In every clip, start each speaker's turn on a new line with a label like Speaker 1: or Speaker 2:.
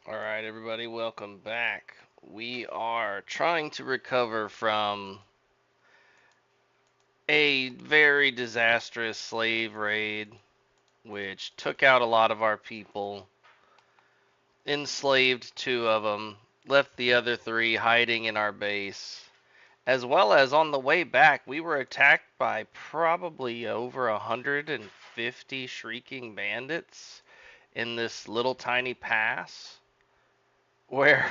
Speaker 1: Alright, everybody, welcome back. We are trying to recover from a very disastrous slave raid, which took out a lot of our people, enslaved two of them, left the other three hiding in our base. As well as on the way back, we were attacked by probably over 150 shrieking bandits in this little tiny pass where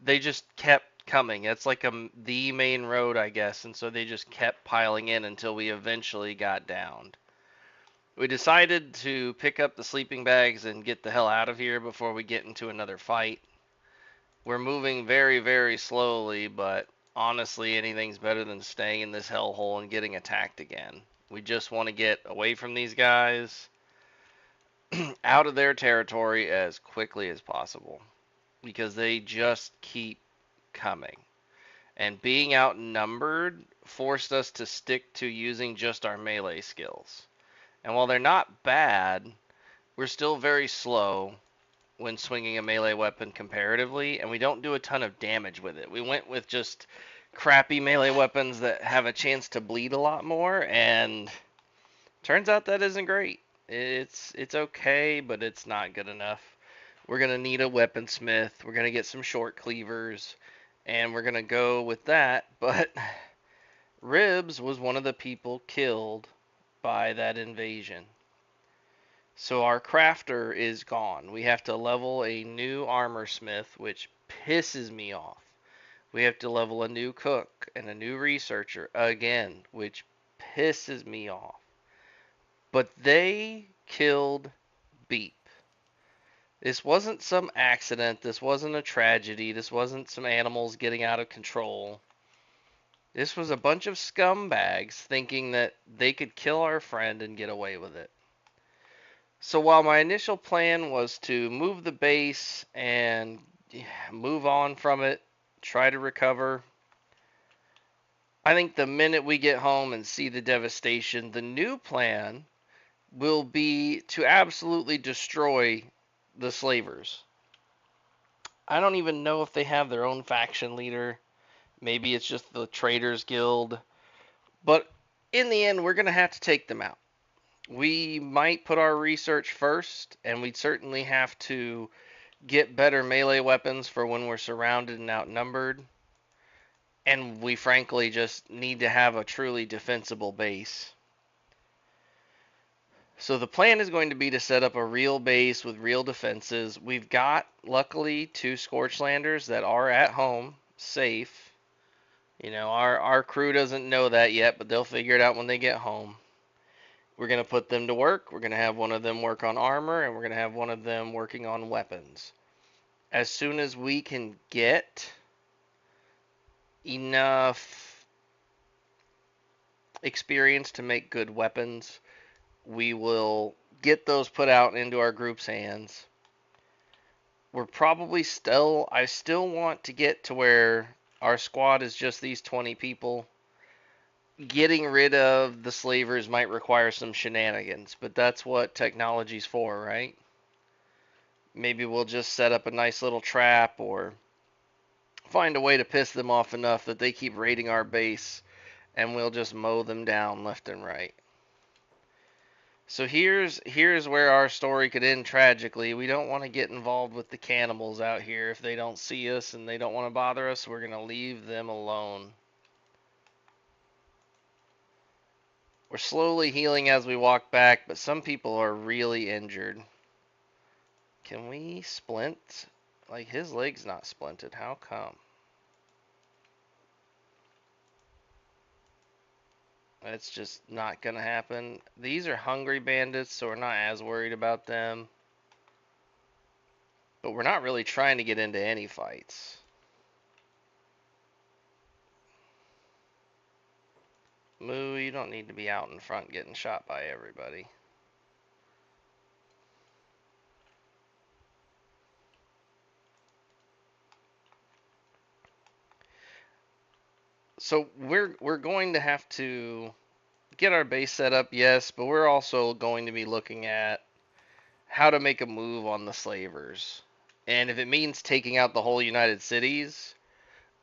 Speaker 1: they just kept coming. It's like the main road, I guess, and so they just kept piling in until we eventually got downed. We decided to pick up the sleeping bags and get the hell out of here before we get into another fight. We're moving very, very slowly, but honestly, anything's better than staying in this hellhole and getting attacked again. We just want to get away from these guys, out of their territory as quickly as possible, because they just keep coming. And being outnumbered forced us to stick to using just our melee skills. And while they're not bad, we're still very slow when swinging a melee weapon comparatively, and we don't do a ton of damage with it. We went with just crappy melee weapons that have a chance to bleed a lot more, and turns out that isn't great. It's okay, but it's not good enough. We're gonna need a weaponsmith. We're gonna get some short cleavers, and we're gonna go with that. But Ribs was one of the people killed by that invasion. So our crafter is gone. We have to level a new armor smith, which pisses me off. We have to level a new cook and a new researcher again, which pisses me off. But they killed Beep. This wasn't some accident. This wasn't a tragedy. This wasn't some animals getting out of control. This was a bunch of scumbags thinking that they could kill our friend and get away with it. So while my initial plan was to move the base and move on from it, try to recover, I think the minute we get home and see the devastation, the new plan will be to absolutely destroy the slavers. I don't even know if they have their own faction leader. Maybe it's just the Traders Guild. But in the end, we're going to have to take them out. We might put our research first, and we'd certainly have to get better melee weapons for when we're surrounded and outnumbered. And we frankly just need to have a truly defensible base. So the plan is going to be to set up a real base with real defenses. We've got, luckily, 2 Scorchlanders that are at home, safe. You know, our crew doesn't know that yet, but they'll figure it out when they get home. We're going to put them to work. We're going to have one of them work on armor, and we're going to have one of them working on weapons. As soon as we can get enough experience to make good weapons, we will get those put out into our group's hands. We're probably I still want to get to where our squad is just these 20 people. Getting rid of the slavers might require some shenanigans, but that's what technology's for, right? Maybe we'll just set up a nice little trap or find a way to piss them off enough that they keep raiding our base and we'll just mow them down left and right. So here's where our story could end tragically. We don't want to get involved with the cannibals out here. If they don't see us and they don't want to bother us, we're going to leave them alone. We're slowly healing as we walk back, but some people are really injured. Can we splint? Like, his leg's not splinted. How come? That's just not going to happen. These are hungry bandits, so we're not as worried about them. But we're not really trying to get into any fights. Moo, you don't need to be out in front getting shot by everybody. So we're going to have to get our base set up, yes, but we're also going to be looking at how to make a move on the slavers. And if it means taking out the whole United Cities,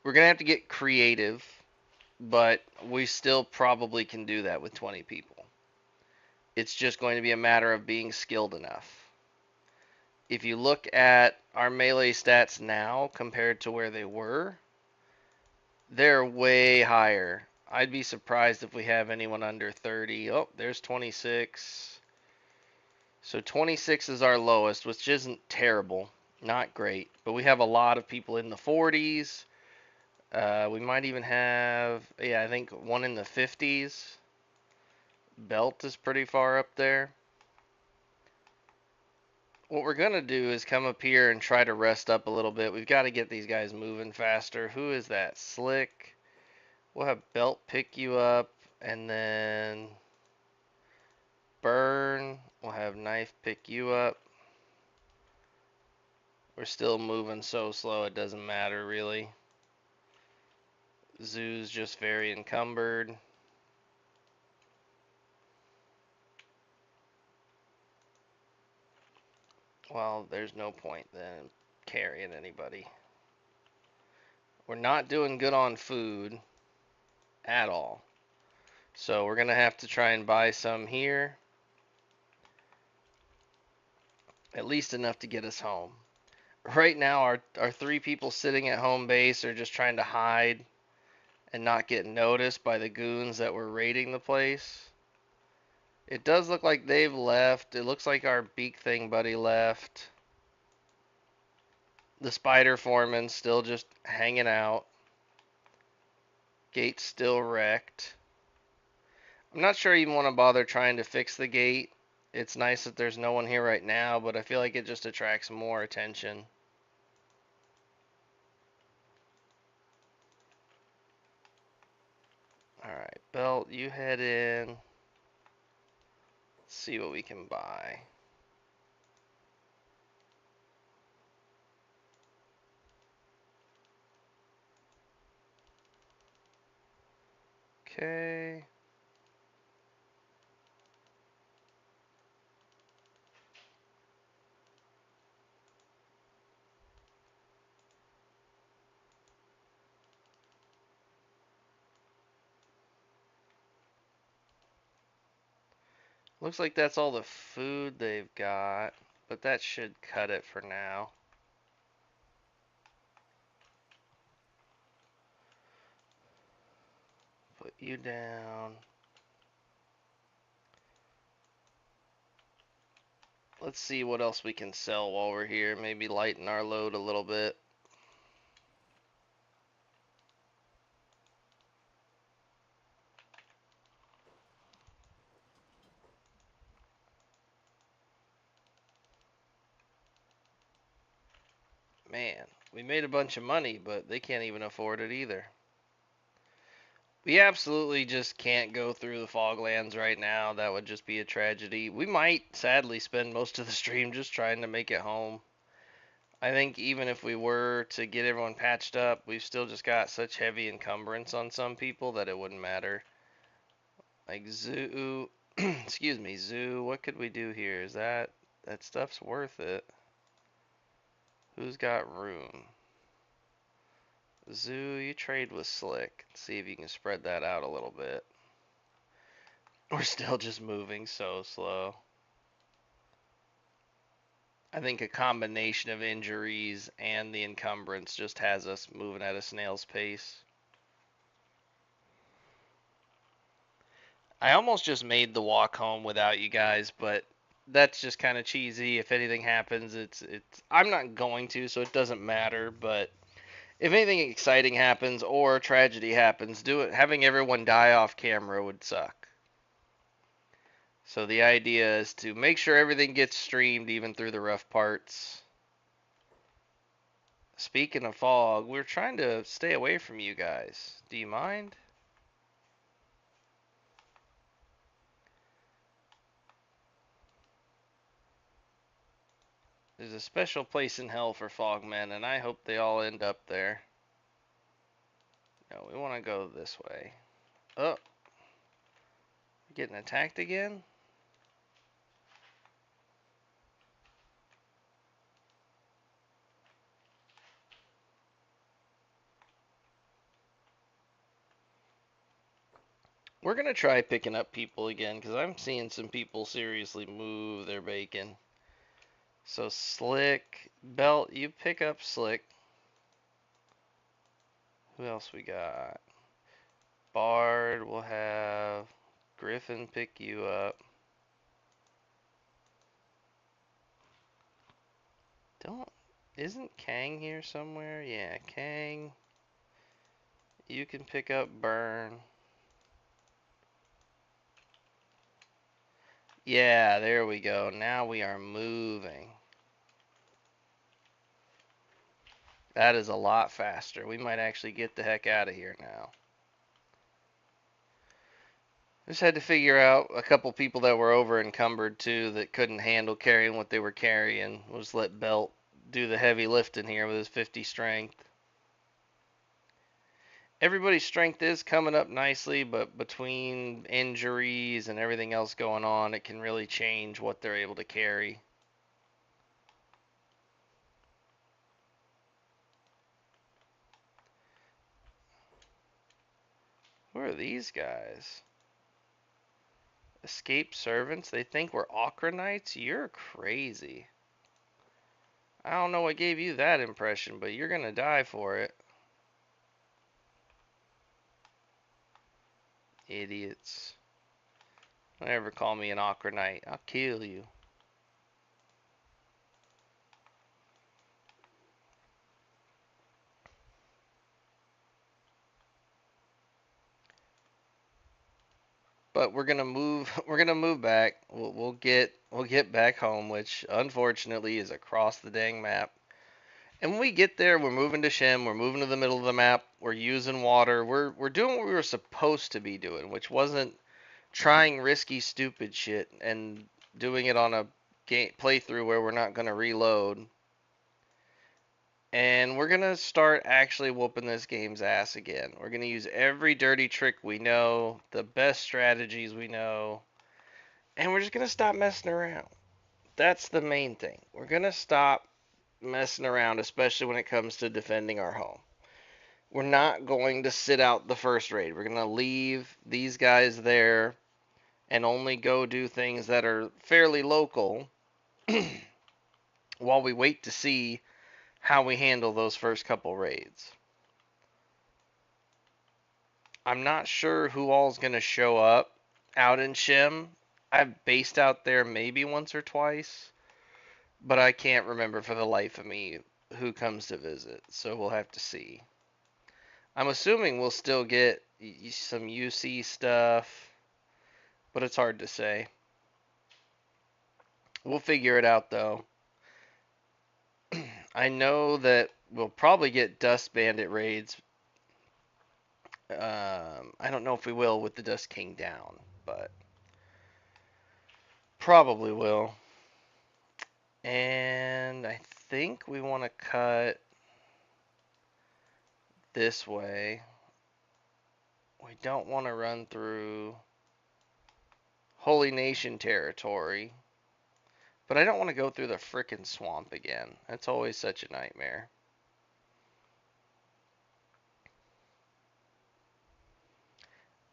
Speaker 1: we're going to have to get creative, but we still probably can do that with 20 people. It's just going to be a matter of being skilled enough. If you look at our melee stats now compared to where they were, they're way higher. I'd be surprised if we have anyone under 30. Oh, there's 26. So 26 is our lowest, which isn't terrible. Not great. But we have a lot of people in the 40s. We might even have, yeah, I think one in the 50s. Belt is pretty far up there. What we're going to do is come up here and try to rest up a little bit. We've got to get these guys moving faster. Who is that? Slick. We'll have Belt pick you up, and then Burn. We'll have Knife pick you up. We're still moving so slow it doesn't matter really. Zoo's just very encumbered. Well, there's no point then carrying anybody. We're not doing good on food at all. So we're going to have to try and buy some here. At least enough to get us home. Right now, our three people sitting at home base are just trying to hide and not get noticed by the goons that were raiding the place. It does look like they've left. It looks like our beak thing buddy left. The spider foreman's still just hanging out. Gate's still wrecked. I'm not sure I even want to bother trying to fix the gate. It's nice that there's no one here right now, but I feel like it just attracts more attention. Alright, Belt, you head in. Let's see what we can buy. Okay. Looks like that's all the food they've got, but that should cut it for now. Put you down. Let's see what else we can sell while we're here. Maybe lighten our load a little bit. Man, we made a bunch of money, but they can't even afford it either. We absolutely just can't go through the Foglands right now. That would just be a tragedy. We might sadly spend most of the stream just trying to make it home. I think even if we were to get everyone patched up, we've still just got such heavy encumbrance on some people that it wouldn't matter. Like Zoo, excuse me, Zoo, what could we do here? Is that stuff's worth it? Who's got room? Zoo, you trade with Slick. See if you can spread that out a little bit. We're still just moving so slow. I think a combination of injuries and the encumbrance just has us moving at a snail's pace. I almost just made the walk home without you guys, but that's just kind of cheesy. If anything happens, it's I'm not going to, so it doesn't matter, but if anything exciting happens or tragedy happens, do it. Having everyone die off camera would suck. So the idea is to make sure everything gets streamed even through the rough parts. Speaking of fog, we're trying to stay away from you guys. Do you mind? There's a special place in hell for fogmen, and I hope they all end up there. No, we want to go this way. Oh, getting attacked again? We're gonna try picking up people again because I'm seeing some people seriously move their bacon. So Slick, Belt, you pick up Slick. Who else we got? Bard will have Griffin pick you up. Don't, isn't Kang here somewhere? Yeah, Kang. You can pick up Burn. Yeah, there we go. Now we are moving. That is a lot faster. We might actually get the heck out of here now. Just had to figure out a couple people that were over encumbered too that couldn't handle carrying what they were carrying. We'll just let Belt do the heavy lifting here with his 50 strength. Everybody's strength is coming up nicely, but between injuries and everything else going on, it can really change what they're able to carry. Who are these guys? Escaped servants? They think we're Ochra Knights? You're crazy. I don't know what gave you that impression, but you're gonna die for it. Idiots. Don't ever call me an Ochra Knight. I'll kill you. But we're gonna move. We're gonna move back. We'll get back home, which unfortunately is across the dang map. And when we get there, we're moving to Shim. We're moving to the middle of the map. We're using water. We're doing what we were supposed to be doing, which wasn't trying risky, stupid shit and doing it on a game playthrough where we're not gonna reload. And we're gonna start actually whooping this game's ass again. We're gonna use every dirty trick we know, the best strategies we know, and we're just gonna stop messing around. That's the main thing. We're gonna stop messing around, especially when it comes to defending our home. We're not going to sit out the first raid. We're gonna leave these guys there and only go do things that are fairly local while we wait to see how we handle those first couple raids. I'm not sure who all's going to show up out in Shim. I've based out there maybe once or twice, but I can't remember for the life of me who comes to visit, so we'll have to see. I'm assuming we'll still get some UC stuff, but it's hard to say. We'll figure it out though. I know that we'll probably get Dust Bandit raids. I don't know if we will with the Dust King down, but probably will. And I think we want to cut this way. We don't want to run through Holy Nation territory. But I don't want to go through the frickin' swamp again. That's always such a nightmare.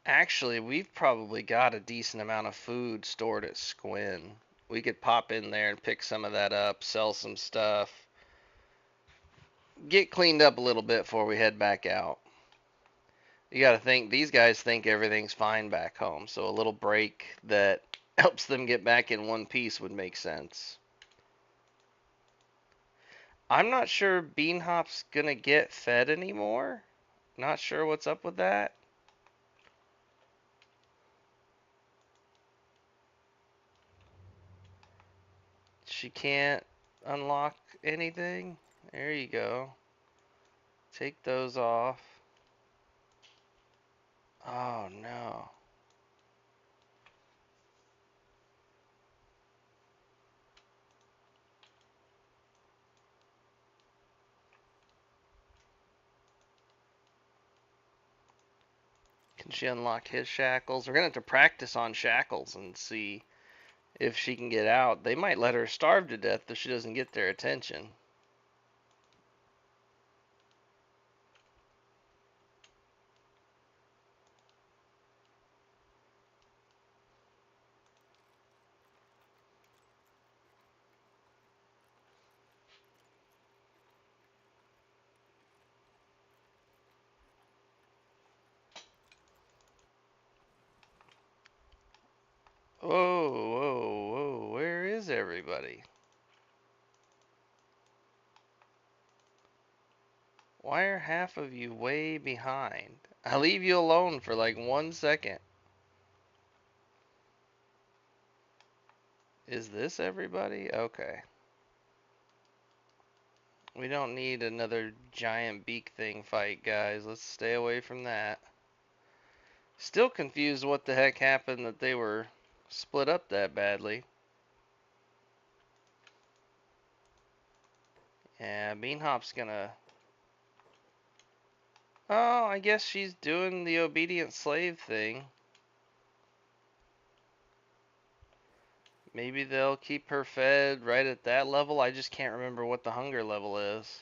Speaker 1: Actually, we've probably got a decent amount of food stored at Squin. We could pop in there and pick some of that up, sell some stuff, get cleaned up a little bit before we head back out. You got to think, these guys think everything's fine back home, so a little break that helps them get back in one piece would make sense. I'm not sure Beanhop's gonna get fed anymore. Not sure what's up with that. She can't unlock anything. There you go. Take those off. Oh no. Can she unlock his shackles? We're gonna have to practice on shackles and see if she can get out. They might let her starve to death if she doesn't get their attention. Whoa, whoa, whoa. Where is everybody? Why are half of you way behind? I leave you alone for like 1 second. Is this everybody? Okay. We don't need another giant beak thing fight, guys. Let's stay away from that. Still confused what the heck happened that they were split up that badly. Yeah, Beanhop's gonna... Oh, I guess she's doing the obedient slave thing. Maybe they'll keep her fed right at that level. I just can't remember what the hunger level is.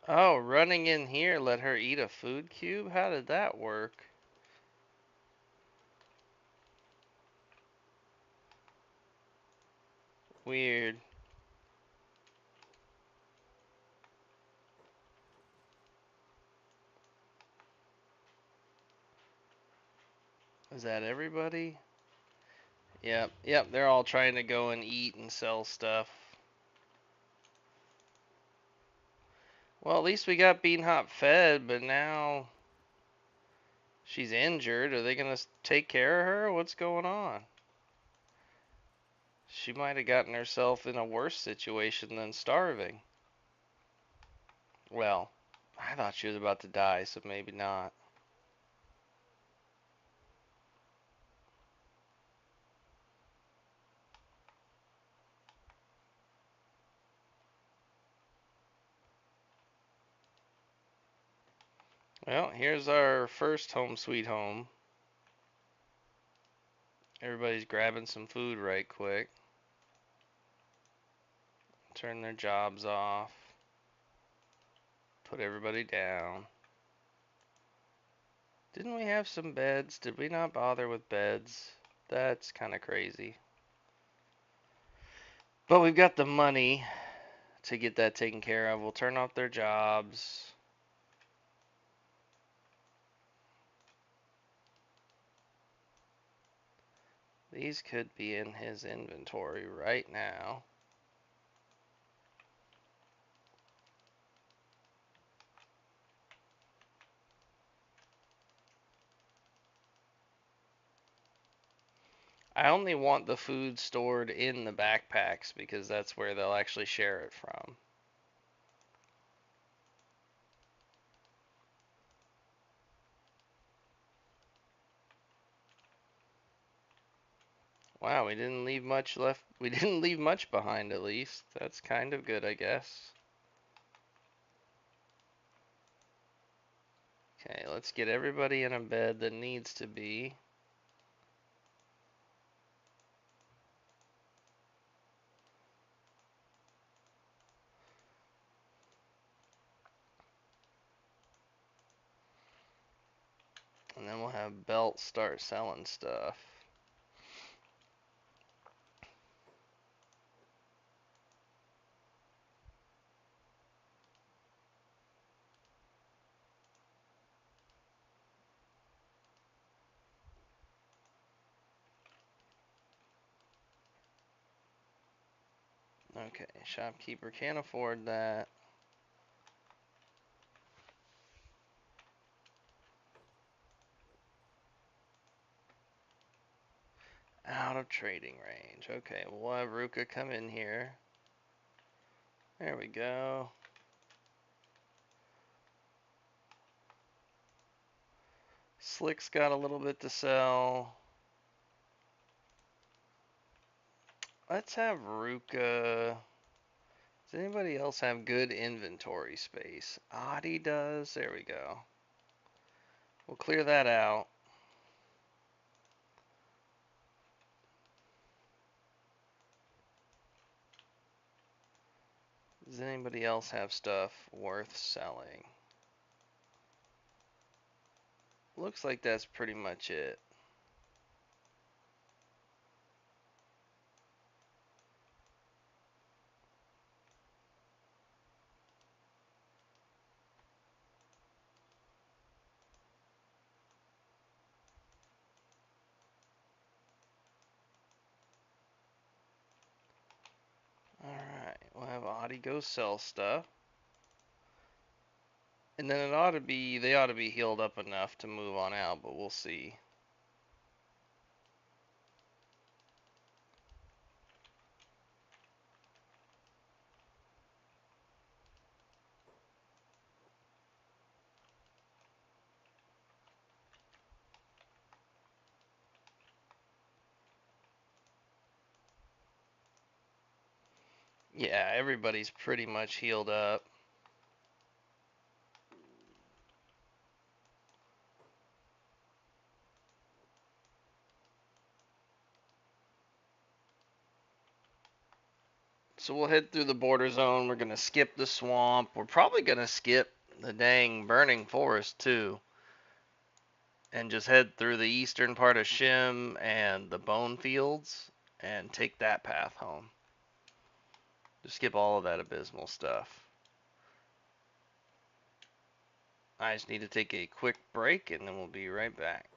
Speaker 1: Oh, running in here let her eat a food cube? How did that work? Weird. Is that everybody? Yep, yep, they're all trying to go and eat and sell stuff. Well, at least we got Beanhop fed, but now she's injured. Are they gonna take care of her? What's going on? She might have gotten herself in a worse situation than starving. Well, I thought she was about to die, so maybe not. Well, here's our first home sweet home. Everybody's grabbing some food right quick. Turn their jobs off. Put everybody down. Didn't we have some beds? Did we not bother with beds? That's kind of crazy. But we've got the money to get that taken care of. We'll turn off their jobs. These could be in his inventory right now. I only want the food stored in the backpacks because that's where they'll actually share it from. Wow, we didn't leave much left. We didn't leave much behind at least. That's kind of good, I guess. Okay, let's get everybody in a bed that needs to be. And then we'll have Belt start selling stuff. Okay, shopkeeper can't afford that. Out of trading range. Okay, we'll have Ruka come in here. There we go. Slick's got a little bit to sell. Let's have Ruka. Does anybody else have good inventory space? Adi does. There we go. We'll clear that out. Does anybody else have stuff worth selling? looks like that's pretty much it. Alright, we'll have Audie go sell stuff. And then they ought to be healed up enough to move on out, but we'll see. Yeah, everybody's pretty much healed up. So we'll head through the border zone. We're going to skip the swamp. We're probably going to skip the dang burning forest too. And just head through the eastern part of Shim and the bone fields and take that path home. Just skip all of that abysmal stuff. I just need to take a quick break and then we'll be right back.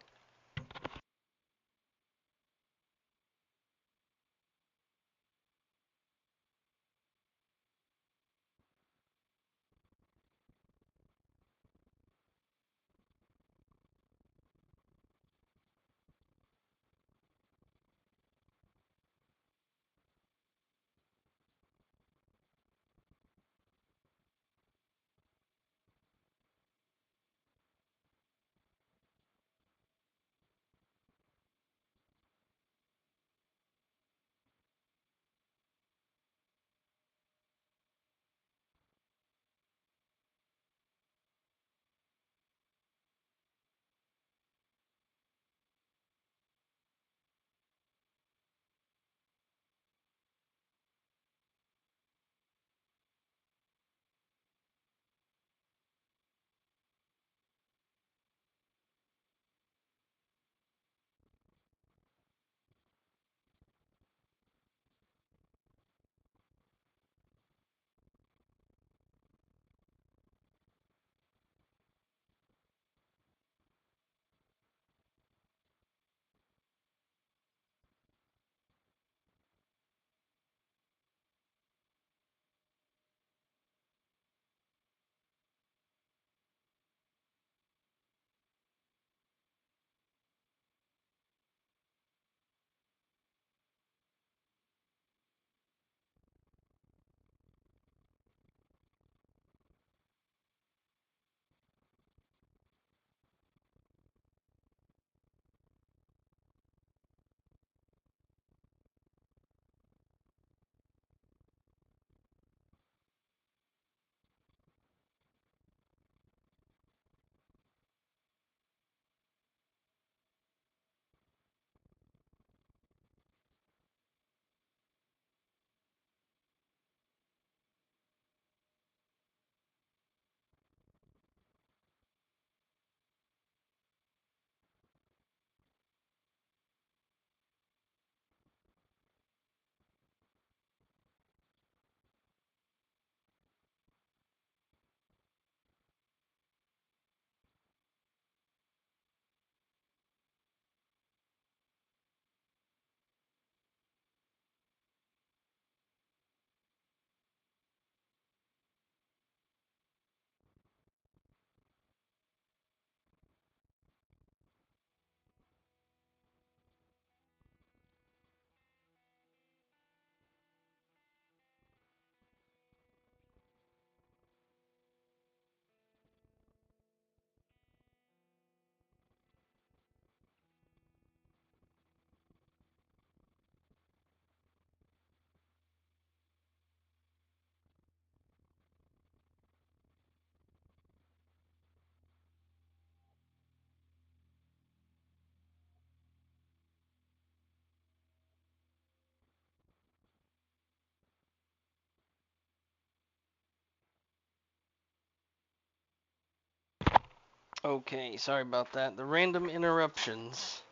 Speaker 1: Okay, sorry about that. The random interruptions.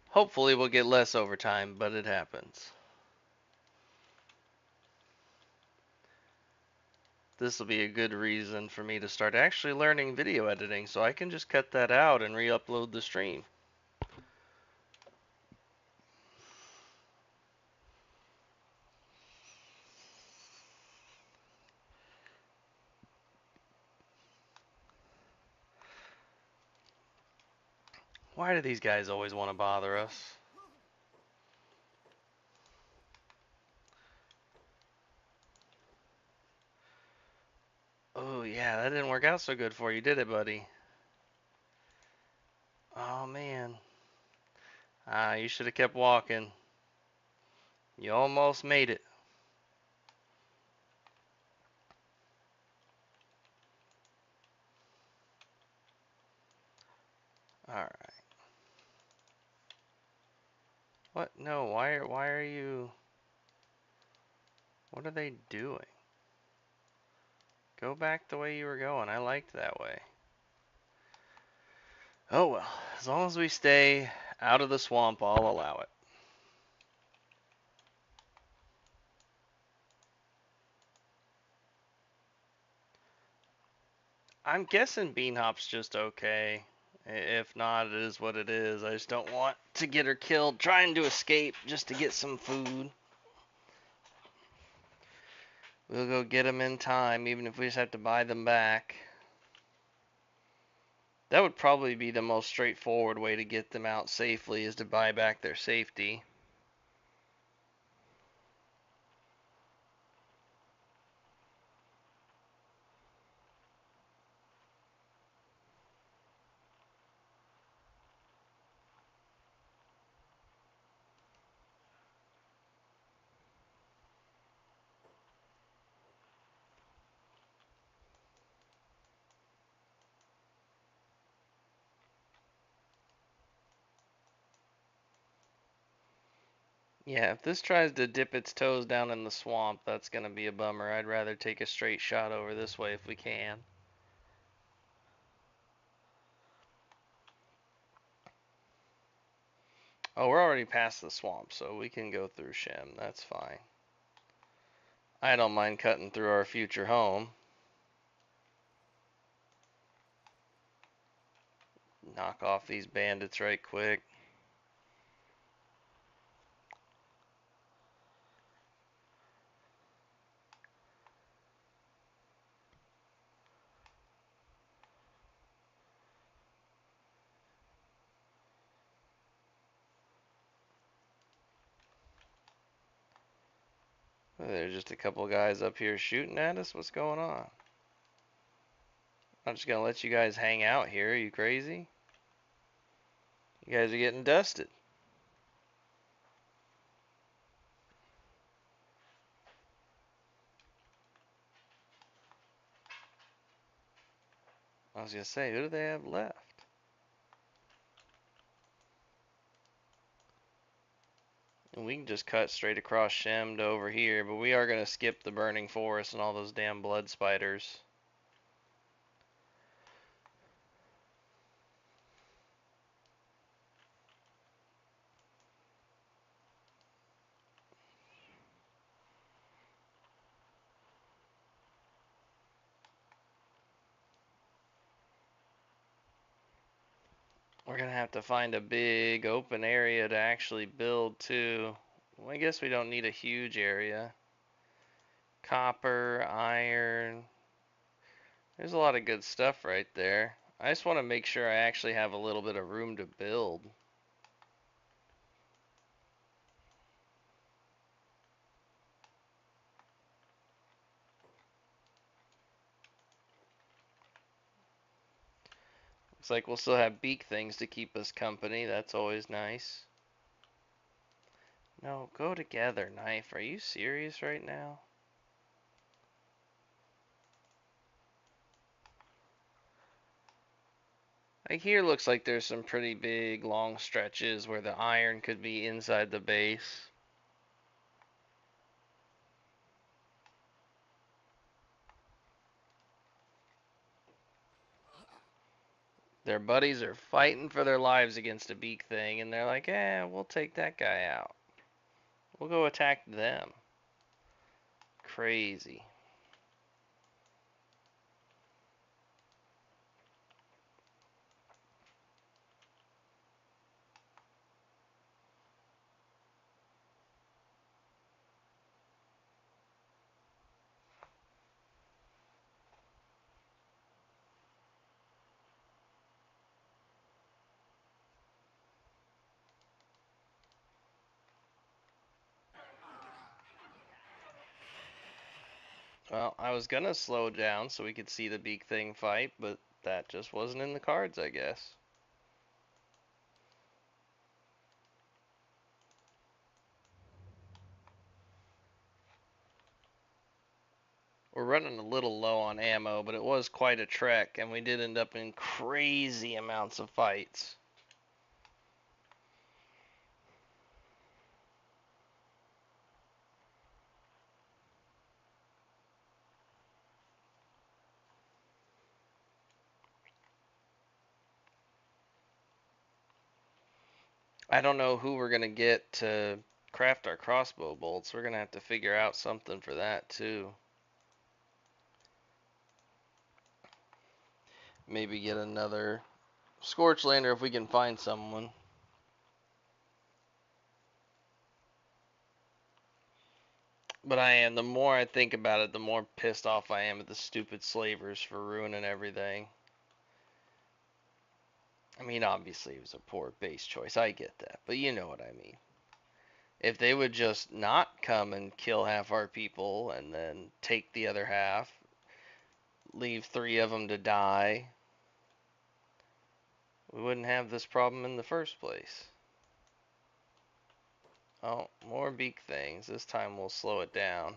Speaker 1: Hopefully we'll get less overtime, but it happens. This will be a good reason for me to start actually learning video editing so I can just cut that out and re-upload the stream. Why do these guys always want to bother us? Oh yeah, that didn't work out so good for you, did it, buddy? Oh man. You should have kept walking. You almost made it. Alright. What? No, why are you... What are they doing? Go back the way you were going. I liked that way. Oh well, as long as we stay out of the swamp, I'll allow it. I'm guessing Bean Hop's just okay. If not, it is what it is. I just don't want to get her killed trying to escape just to get some food. We'll go get them in time, even if we just have to buy them back. That would probably be the most straightforward way to get them out safely, is to buy back their safety. Yeah, if this tries to dip its toes down in the swamp, that's going to be a bummer. I'd rather take a straight shot over this way if we can. Oh, we're already past the swamp, so we can go through Shem. That's fine. I don't mind cutting through our future home. Knock off these bandits right quick. There's just a couple guys up here shooting at us. What's going on? I'm just gonna let you guys hang out here. Are you crazy? You guys are getting dusted. I was gonna say, who do they have left? And we can just cut straight across Shem to over here, but we are gonna skip the burning forest and all those damn blood spiders. We're gonna have to find a big open area to actually build too. Well, I guess we don't need a huge area. Copper, iron. There's a lot of good stuff right there. I just want to make sure I actually have a little bit of room to build. Looks like we'll still have beak things to keep us company. That's always nice. No, go together, knife. Are you serious right now? Like here looks like there's some pretty big long stretches where the iron could be inside the base. Their buddies are fighting for their lives against a beak thing, and they're like, we'll take that guy out. We'll go attack them. Crazy. Well, I was gonna slow down so we could see the beak thing fight, but that just wasn't in the cards, I guess. We're running a little low on ammo, but it was quite a trek, and we did end up in crazy amounts of fights. I don't know who we're gonna get to craft our crossbow bolts. We're gonna have to figure out something for that too. Maybe get another Scorchlander if we can find someone. But the more I think about it, the more pissed off I am at the stupid slavers for ruining everything. I mean, obviously it was a poor base choice. I get that. But you know what I mean. If they would just not come and kill half our people and then take the other half, leave 3 of them to die, we wouldn't have this problem in the first place. Oh, more beak things. This time we'll slow it down.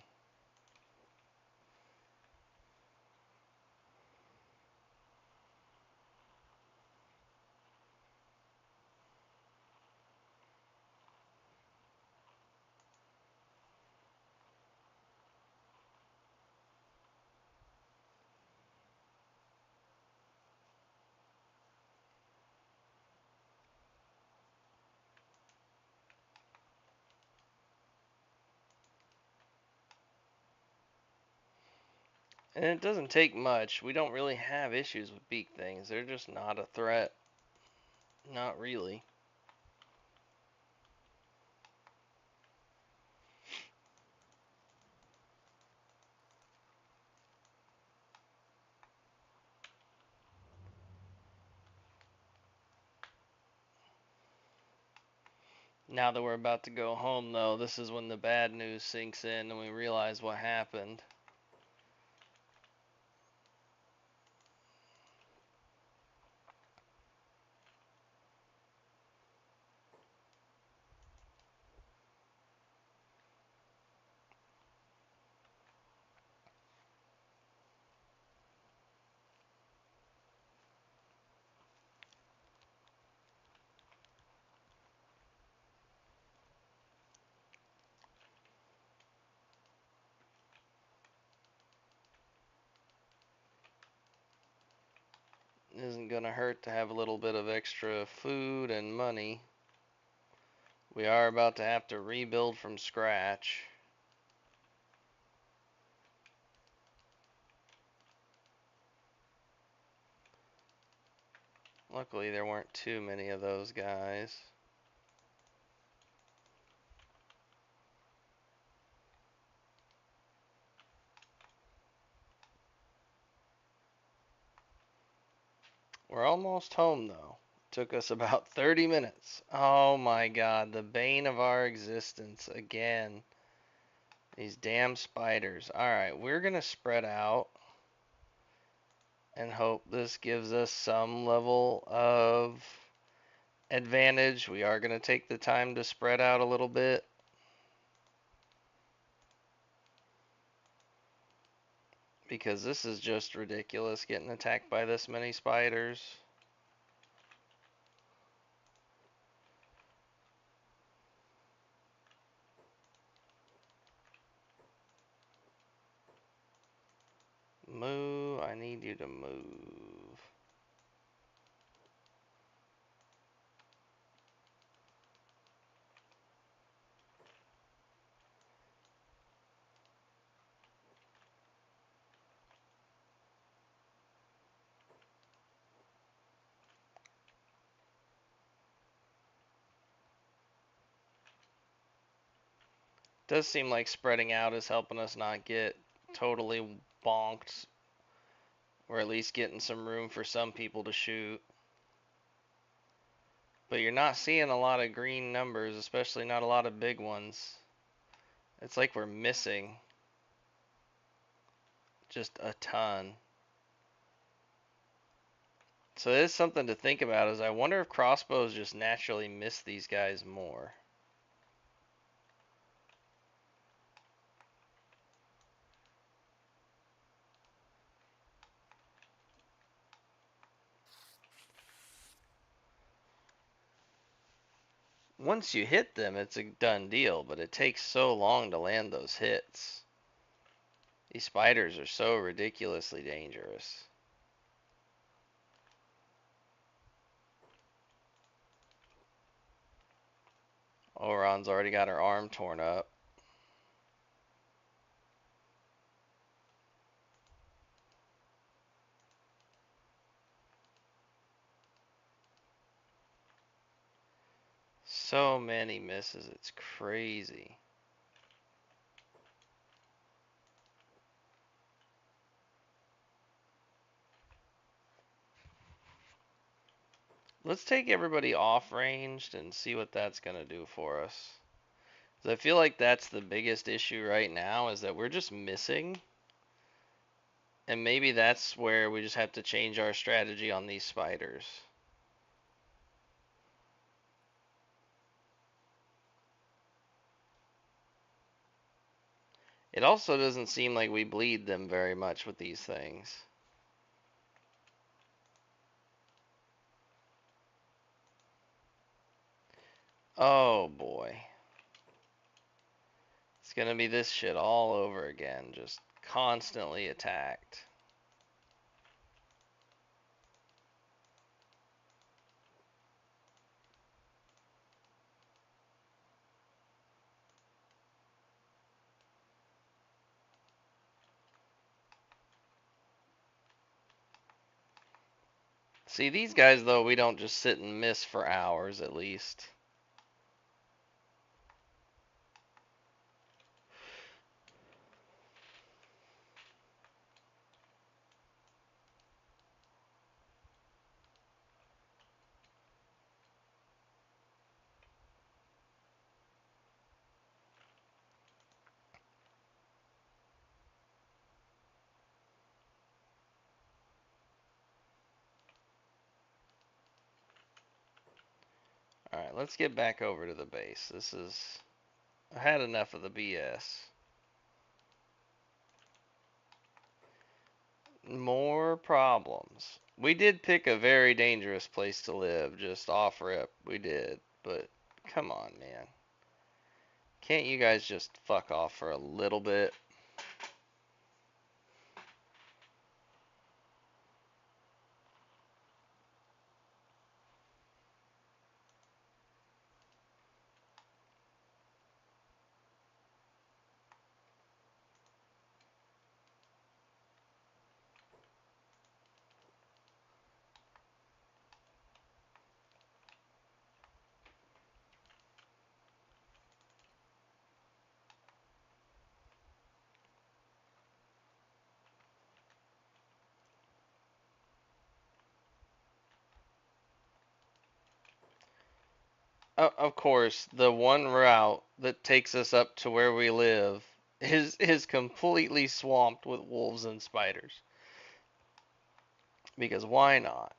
Speaker 1: And it doesn't take much. We don't really have issues with beak things. They're just not a threat. Not really. Now that we're about to go home, though, this is when the bad news sinks in and we realize what happened. It isn't going to hurt to have a little bit of extra food and money. We are about to have to rebuild from scratch. Luckily, there weren't too many of those guys. We're almost home, though. Took us about 30 minutes. Oh my god, the bane of our existence again. These damn spiders. Alright, we're gonna spread out and hope this gives us some level of advantage. We are gonna take the time to spread out a little bit. Because this is just ridiculous getting attacked by this many spiders. Move, I need you to move. Does seem like spreading out is helping us not get totally bonked, or at least getting some room for some people to shoot. But you're not seeing a lot of green numbers, especially not a lot of big ones. It's like we're missing just a ton. So it is something to think about, is I wonder if crossbows just naturally miss these guys more. Once you hit them, it's a done deal, but it takes so long to land those hits. These spiders are so ridiculously dangerous. Oron's already got her arm torn up. So many misses, it's crazy. Let's take everybody off ranged and see what that's going to do for us. 'Cause I feel like that's the biggest issue right now, is that we're just missing. And maybe that's where we just have to change our strategy on these spiders. It also doesn't seem like we bleed them very much with these things. Oh boy. It's gonna be this shit all over again, just constantly attacked. See, these guys though, we don't just sit and miss for hours at least. Alright, let's get back over to the base. I had enough of the BS. More problems. We did pick a very dangerous place to live, just off rip. We did. But come on, man. Can't you guys just fuck off for a little bit? Of course, the one route that takes us up to where we live is completely swamped with wolves and spiders. Because why not?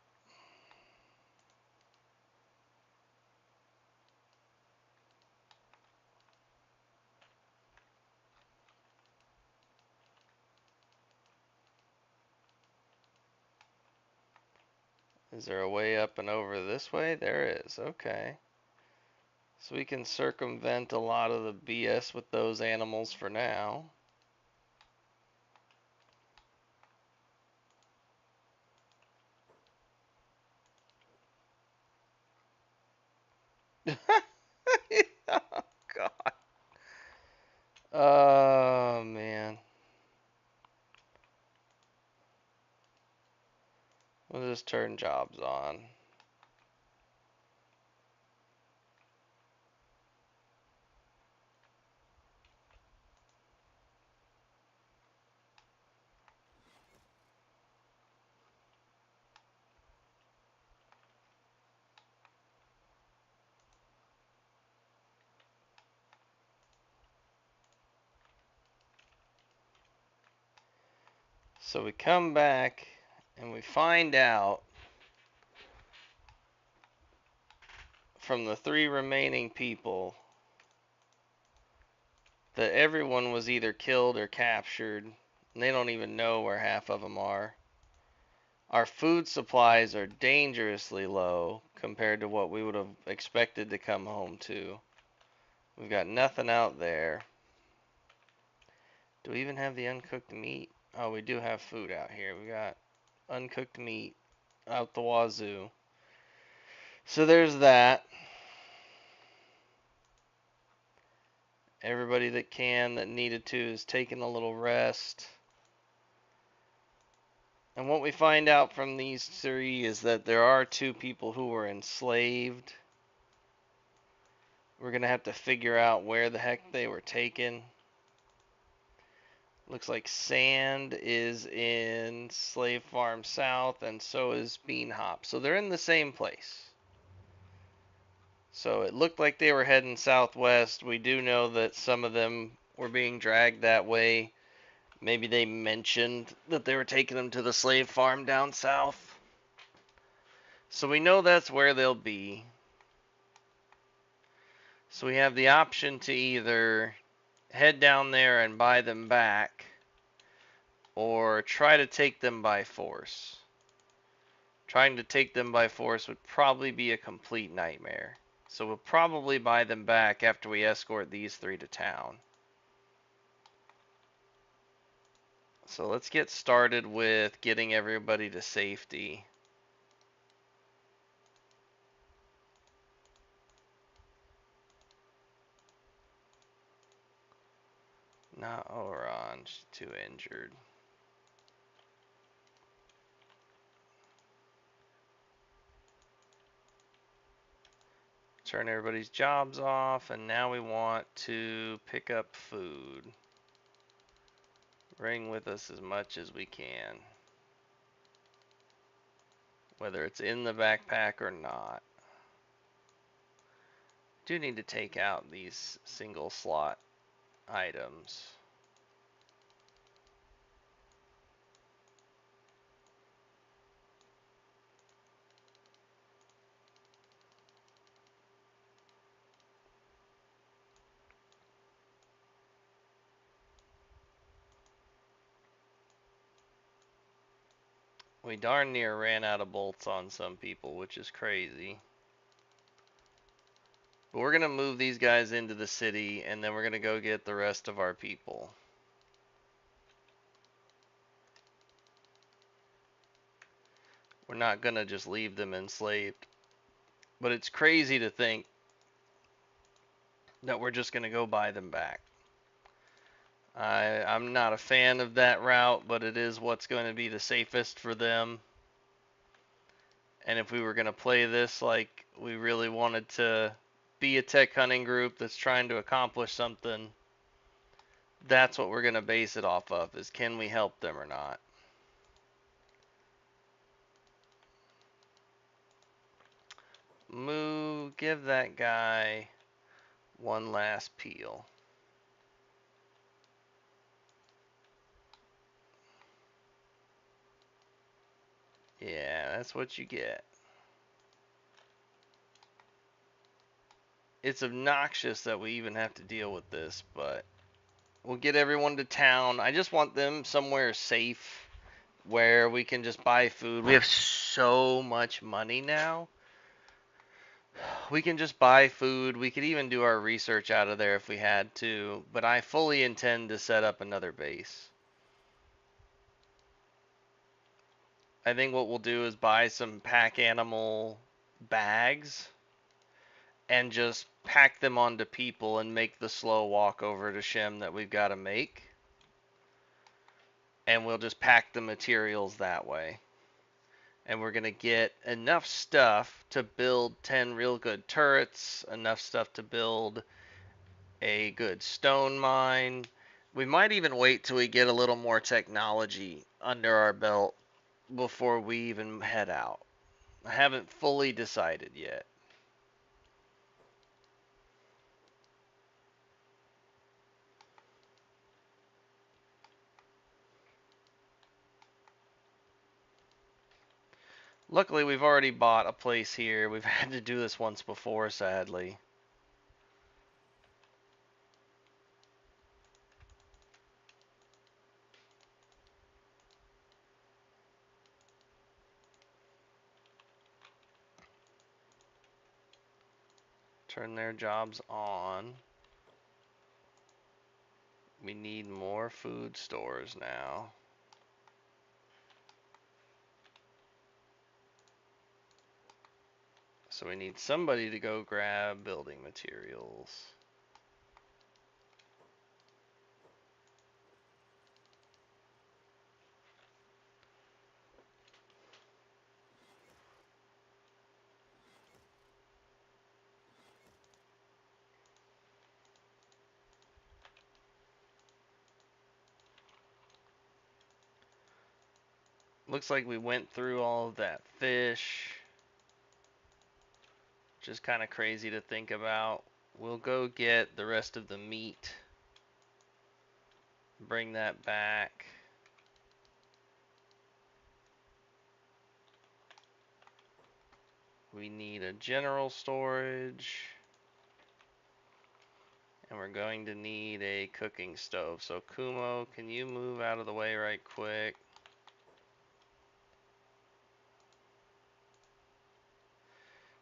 Speaker 1: Is there a way up and over this way? There is. Okay. So we can circumvent a lot of the BS with those animals for now. Oh, God. Oh, man. We'll just turn jobs on. So we come back and we find out from the 3 remaining people that everyone was either killed or captured, and they don't even know where half of them are. Our food supplies are dangerously low compared to what we would have expected to come home to. We've got nothing out there. Do we even have the uncooked meat? Oh, we do have food out here. We got uncooked meat out the wazoo. So there's that. Everybody that needed to is taking a little rest. And what we find out from these 3 is that there are 2 people who were enslaved. We're going to have to figure out where the heck they were taken. Looks like Sand is in Slave Farm South, and so is Bean Hop. So they're in the same place. So it looked like they were heading southwest. We do know that some of them were being dragged that way. Maybe they mentioned that they were taking them to the slave farm down south. So we know that's where they'll be. So we have the option to either head down there and buy them back, or try to take them by force. Trying to take them by force would probably be a complete nightmare. So we'll probably buy them back after we escort these 3 to town. So let's get started with getting everybody to safety. Not Oran, she's too injured. Turn everybody's jobs off, and now we want to pick up food. Bring with us as much as we can, whether it's in the backpack or not. Do need to take out these single slot items. We darn near ran out of bolts on some people, which is crazy. But we're going to move these guys into the city, and then we're going to go get the rest of our people. We're not going to just leave them enslaved. But it's crazy to think that we're just going to go buy them back. I'm not a fan of that route, but it is what's going to be the safest for them. And if we were going to play this like we really wanted to be a tech hunting group that's trying to accomplish something, that's what we're going to base it off of, is can we help them or not. Give that guy one last peel. Yeah, that's what you get. It's obnoxious that we even have to deal with this, but we'll get everyone to town. I just want them somewhere safe where we can just buy food. We have so much money now. We can just buy food. We could even do our research out of there if we had to, but I fully intend to set up another base. I think what we'll do is buy some pack animal bags and just pack them onto people and make the slow walk over to Shem that we've got to make. And we'll just pack the materials that way. And we're going to get enough stuff to build 10 real good turrets, enough stuff to build a good stone mine. We might even wait till we get a little more technology under our belt before we even head out. I haven't fully decided yet. Luckily, we've already bought a place here. We've had to do this once before, sadly. Turn their jobs on. We need more food stores now. So we need somebody to go grab building materials. Looks like we went through all of that fish, which is kind of crazy to think about. We'll go get the rest of the meat, bring that back. We need a general storage, and we're going to need a cooking stove. So Kumo, can you move out of the way right quick?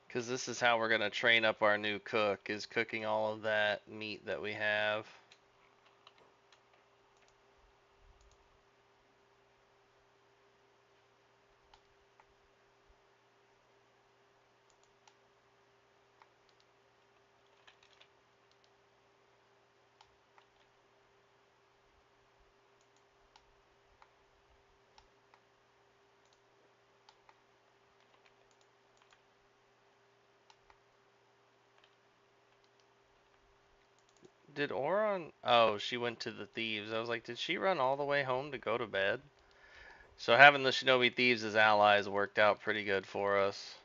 Speaker 1: Because this is how we're going to train up our new cook, is cooking all of that meat that we have. Did Oron? Oh, she went to the thieves. I was like, did she run all the way home to go to bed? So having the Shinobi Thieves as allies worked out pretty good for us.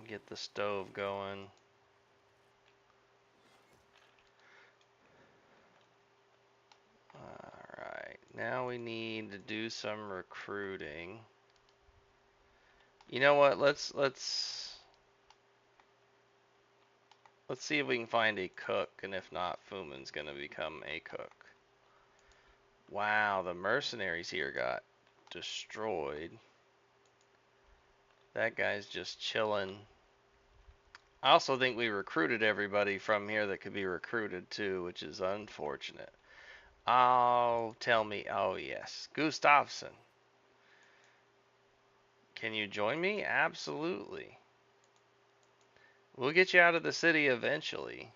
Speaker 1: Get the stove going. Alright, now we need to do some recruiting. You know what? Let's see if we can find a cook, and if not, Fumin's gonna become a cook. Wow, the mercenaries here got destroyed. That guy's just chilling. I also think we recruited everybody from here that could be recruited too, which is unfortunate. Oh, tell me. Oh, yes. Gustafsson. Can you join me? Absolutely. We'll get you out of the city eventually.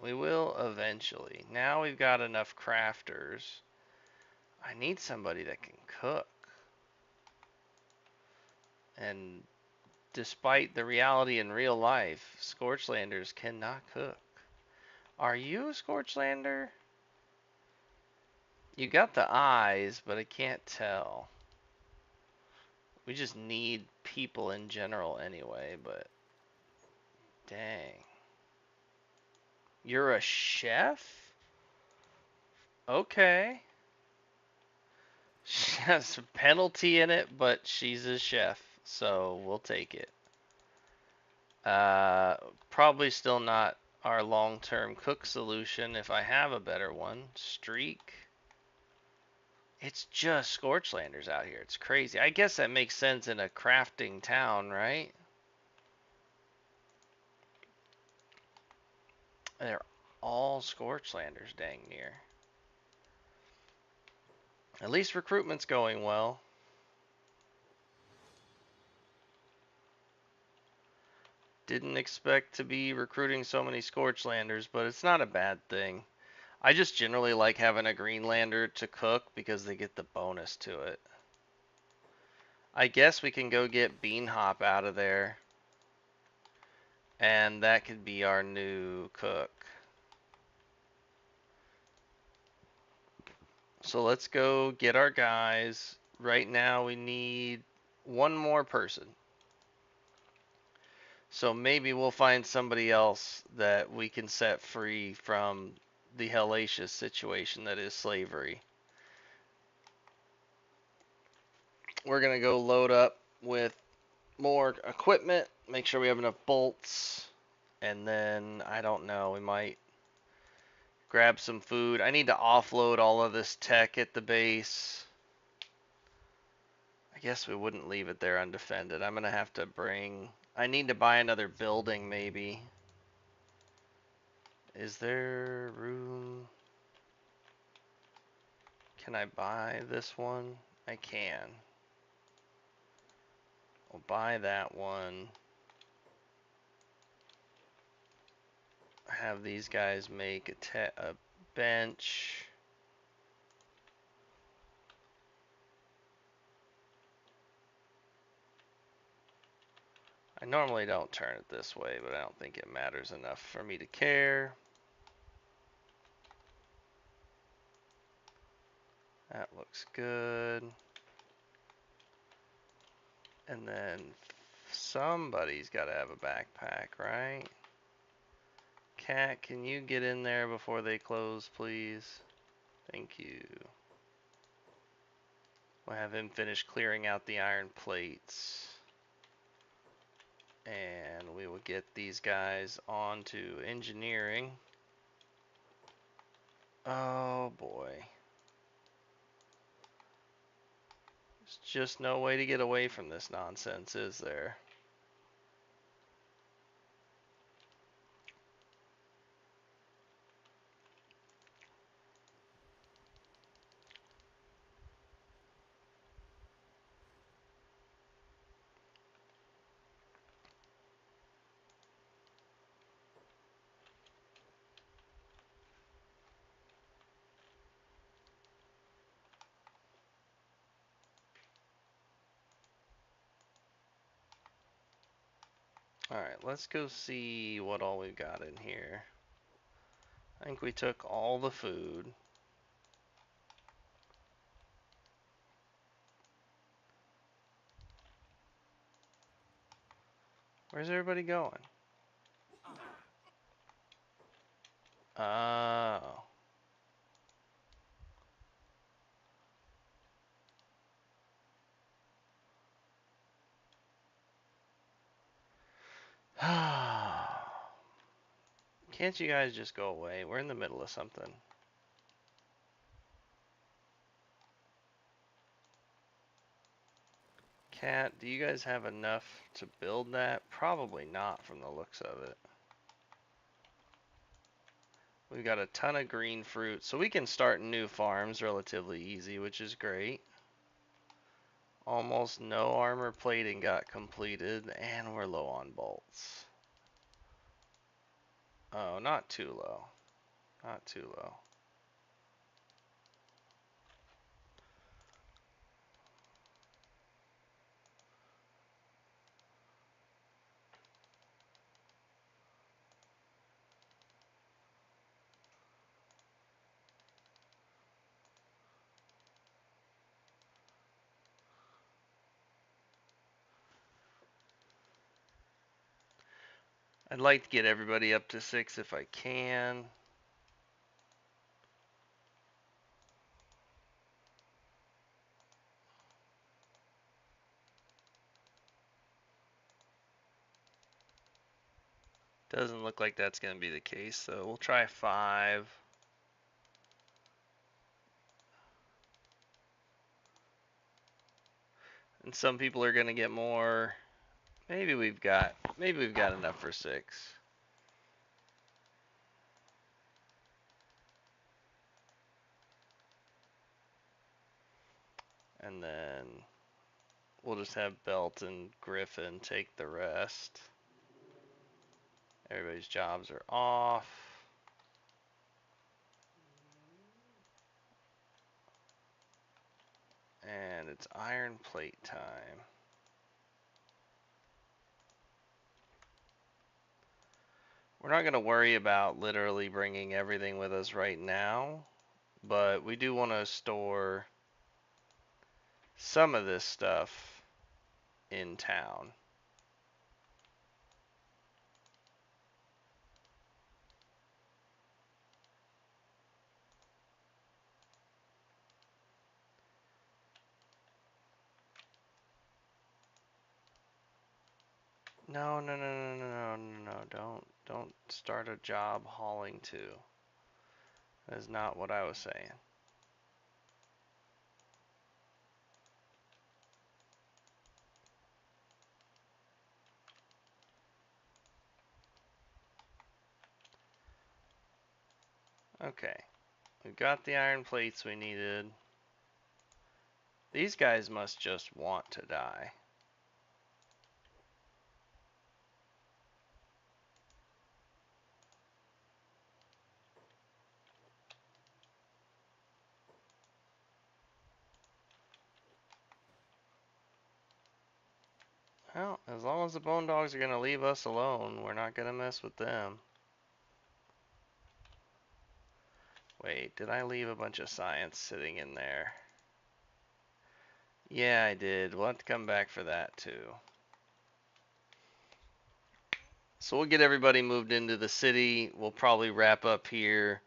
Speaker 1: We will eventually. Now we've got enough crafters. I need somebody that can cook. And despite the reality in real life, Scorchlanders cannot cook. Are you a Scorchlander? You got the eyes, but I can't tell. We just need people in general anyway, but dang. You're a chef? Okay. She has a penalty in it, but she's a chef, so we'll take it. Probably still not our long-term cook solution if I have a better one. Streak. It's just Scorchlanders out here. It's crazy. I guess that makes sense in a crafting town, right? They're all Scorchlanders, dang near. At least recruitment's going well. Didn't expect to be recruiting so many Scorchlanders, but it's not a bad thing. I just generally like having a Greenlander to cook because they get the bonus to it. I guess we can go get Beanhop out of there. And that could be our new cook. So let's go get our guys. Right now we need one more person. So maybe we'll find somebody else that we can set free from the hellacious situation that is slavery. We're gonna go load up with more equipment, make sure we have enough bolts, and then I don't know, we might grab some food. I need to offload all of this tech at the base. I guess we wouldn't leave it there undefended. I'm gonna have to I need to buy another building maybe. Is there room? Can I buy this one? I can. I'll buy that one. Have these guys make a bench. I normally don't turn it this way, but I don't think it matters enough for me to care. That looks good. And then somebody's got to have a backpack, right? Cat, can you get in there before they close, please? Thank you. We'll have him finish clearing out the iron plates. And we will get these guys onto engineering. Oh boy. There's just no way to get away from this nonsense, is there? Alright, let's go see what all we've got in here. I think we took all the food. Where's everybody going? Oh. Can't you guys just go away? We're in the middle of something. Cat, do you guys have enough to build that? Probably not from the looks of it. We've got a ton of green fruit, so we can start new farms relatively easy, which is great. Almost no armor plating got completed, and we're low on bolts. Oh, not too low. Not too low. I'd like to get everybody up to 6 if I can. Doesn't look like that's going to be the case, so we'll try 5. And some people are going to get more. Maybe we've got enough for 6. And then we'll just have Belt and Griffin take the rest. Everybody's jobs are off. And it's iron plate time. We're not going to worry about literally bringing everything with us right now, but we do want to store some of this stuff in town. No, no, no, no, no, no, no, no. Don't start a job hauling to. That is not what I was saying. Okay. We've got the iron plates we needed. These guys must just want to die. Well, as long as the bone dogs are going to leave us alone, we're not going to mess with them. Wait, did I leave a bunch of science sitting in there? Yeah, I did. We'll have to come back for that too. So we'll get everybody moved into the city. We'll probably wrap up here.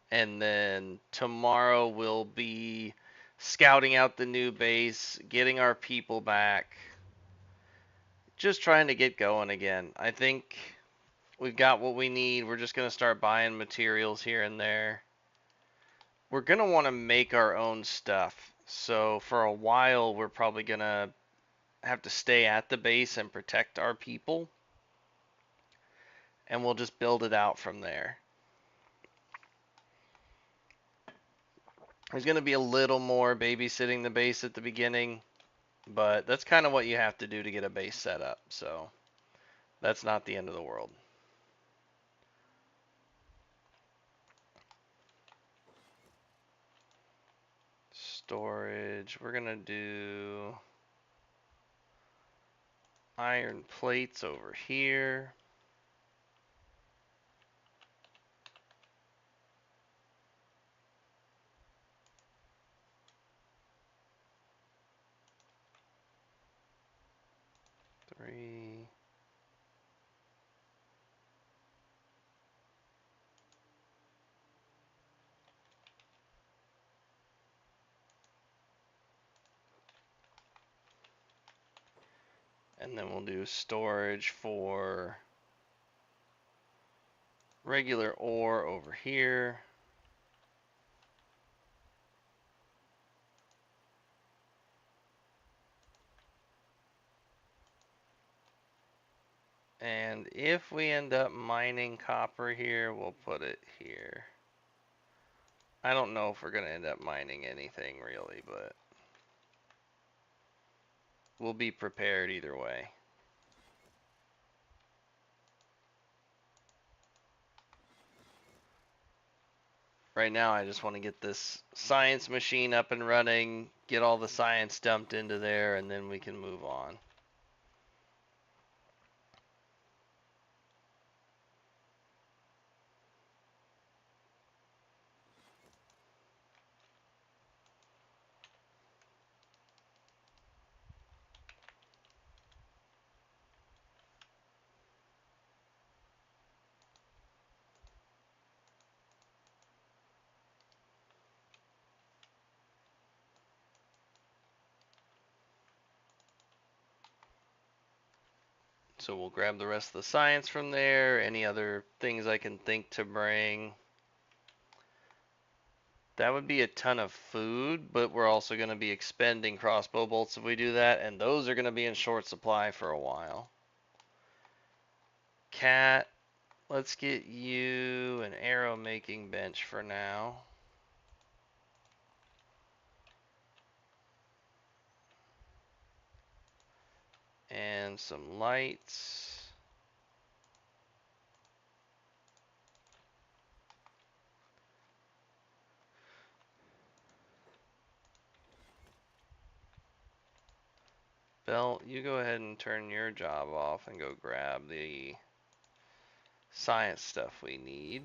Speaker 1: And then tomorrow we'll be scouting out the new base, getting our people back. Just trying to get going again. I think we've got what we need. We're just going to start buying materials here and there. We're going to want to make our own stuff. So for a while, we're probably going to have to stay at the base and protect our people. And we'll just build it out from there. There's going to be a little more babysitting the base at the beginning, but that's kind of what you have to do to get a base set up. So that's not the end of the world. Storage, we're going to do iron plates over here. Three. And then we'll do storage for regular ore over here. And if we end up mining copper here, we'll put it here. I don't know if we're going to end up mining anything really, but we'll be prepared either way. Right now, I just want to get this science machine up and running, get all the science dumped into there, and then we can move on. So we'll grab the rest of the science from there, any other things I can think to bring. That would be a ton of food, but we're also going to be expending crossbow bolts if we do that, and those are going to be in short supply for a while. Cat, let's get you an arrow making bench for now. And some lights. Belt, you go ahead and turn your job off and go grab the science stuff we need.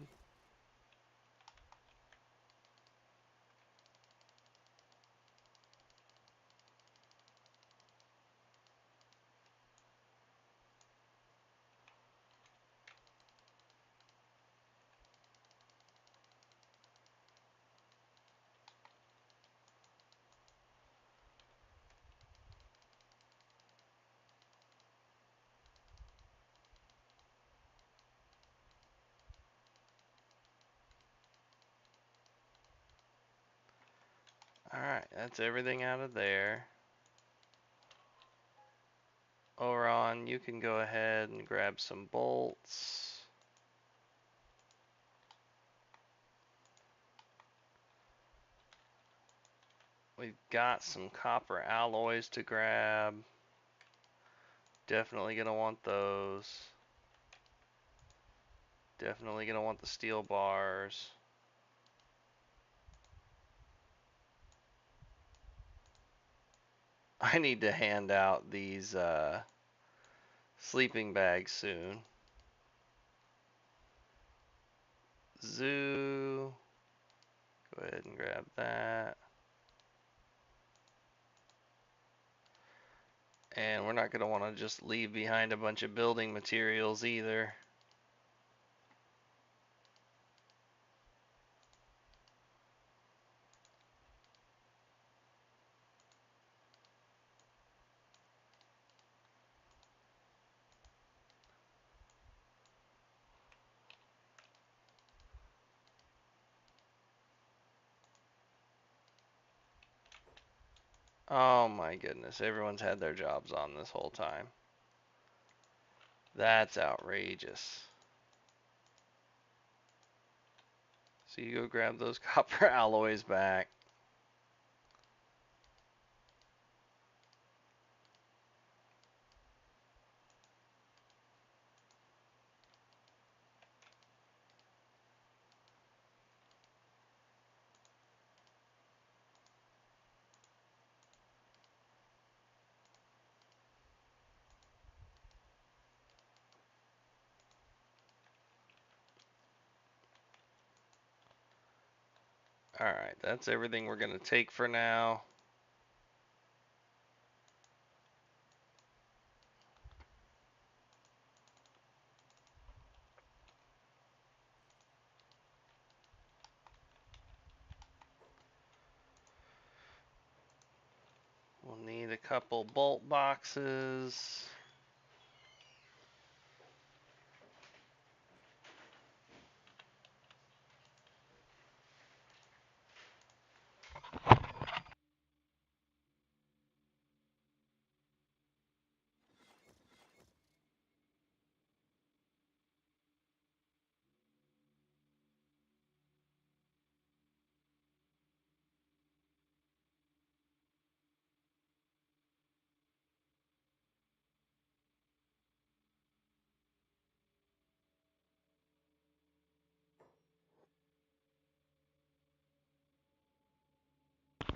Speaker 1: Alright, that's everything out of there. Oron, you can go ahead and grab some bolts. We've got some copper alloys to grab. Definitely gonna want those. Definitely gonna want the steel bars. I need to hand out these sleeping bags soon. Zoo. Go ahead and grab that. And we're not going to want to just leave behind a bunch of building materials either. Oh my goodness, everyone's had their jobs on this whole time. That's outrageous. So you go grab those copper alloys back. Alright, that's everything we're going to take for now. We'll need a couple bolt boxes.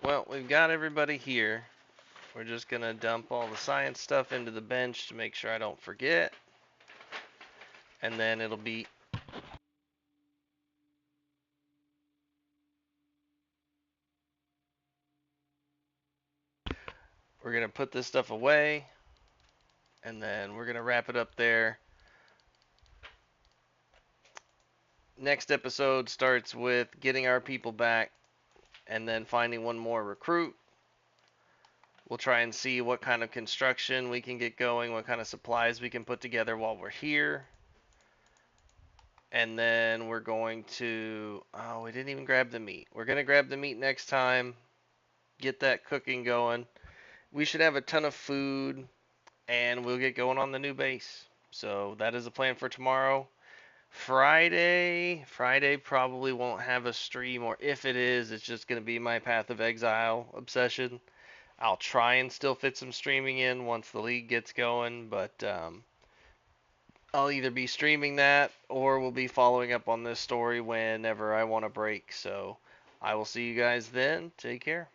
Speaker 1: Well, we've got everybody here. We're just going to dump all the science stuff into the bench to make sure I don't forget. And then it'll be we're going to put this stuff away, and then we're going to wrap it up there. Next episode starts with getting our people back and then finding one more recruit. We'll try and see what kind of construction we can get going, what kind of supplies we can put together while we're here. And then we're going to, oh, we didn't even grab the meat. We're going to grab the meat next time, get that cooking going. We should have a ton of food, and we'll get going on the new base. So that is the plan for tomorrow. Friday probably won't have a stream, or if it is, it's just going to be my Path of Exile obsession. I'll try and still fit some streaming in once the league gets going, but I'll either be streaming that or we'll be following up on this story whenever I want to break. So I will see you guys then. Take care.